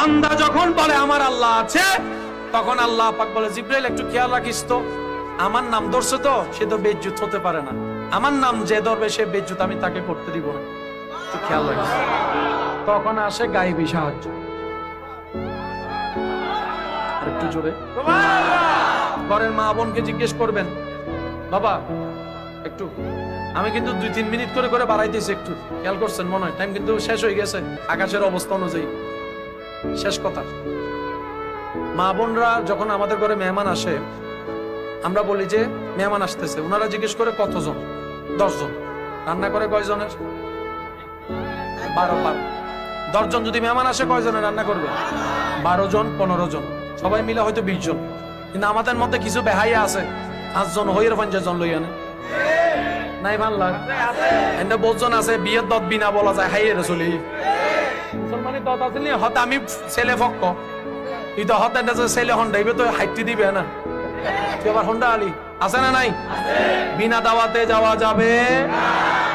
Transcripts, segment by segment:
বান্দা যখন বলে আমার আল্লাহ আছে, তখন আল্লাহ পাক বলে জিবরাইল একটু খেয়াল রাখিস তো, আমার নাম ধরছে তো, সে তো বেইজ্জত হতে পারে না, আমার নাম যে ধরবে সে বেইজ্জত আমি তাকে করতে দিব না, একটু খেয়াল রাখিস। তখন আসে গায়েবী সাহায্য। একটু জোরে ঘরের মা বোনকে জিজ্ঞেস করবেন, বাবা একটু, আমি কিন্তু 2-3 মিনিট করে করে বাড়াইতেছি, একটু খেয়াল করছেন, মনে হয় টাইম কিন্তু শেষ হয়ে গেছে আকাশের অবস্থা অনুযায়ী। শেষ কথা, মা বোনরা যখন আমাদের ঘরে মেহমান আসে, আমরা বলি যে মেহমান আসতেছে, ওনারা জিজ্ঞেস করে কতজন, 10 জন। রান্না করে কয়জনের? 12। 10 জন যদি মেহমান আসে কয়জনের রান্না করবে? 12 জন 15 জন, সবাই মিলে হয়তো 20 জন। কিন্তু আমাদের মধ্যে কিছু বেহাইয়া আছে, 5 জন হইয়ের 50 জন লই আনে নাই, ভাল লাগে এন্ড 50 জন আছে বিয়ের দত বিনা বলা যায় হাইয়ের চলে মুসলমানের দত আছে নি, হতে আমি ছেলে ফক্ক তুই তো হতে ছেলে হন্ডাইবে তো হাইটি দিবে না, তুই আবার হন্ডা আলি আছে না নাই? বিনা দাওয়াতে যাওয়া যাবে,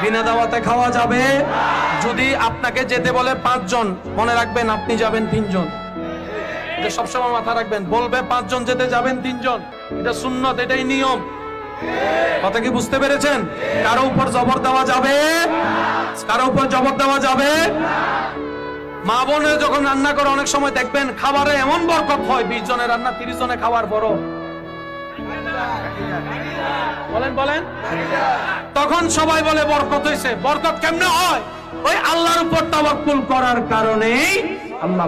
বিনা দাওয়াতে খাওয়া যাবে। যদি আপনাকে যেতে বলে 5 জন, মনে রাখবেন আপনি যাবেন 3 জন, এটা সবসময় মাথা রাখবেন। বলবে 5 জন যেতে যাবেন 3 জন, এটা সুন্নত, এটাই নিয়ম। কথা কি বুঝতে পেরেছেন? কারো উপর জবর দেওয়া যাবে, কারো উপর জবর দেওয়া যাবে। মা বোনে যখন রান্না করে অনেক সময় দেখবেন খাবারে এমন বরকত হয়, 20 জনের রান্না 30 জনে খাওয়ার পরও বলেন বলেন, তখন সবাই বলে বরকত হয়েছে। বরকত কেমনে হয়? ওই আল্লাহর উপর তাওয়াক্কুল করার কারণেই আল্লাহ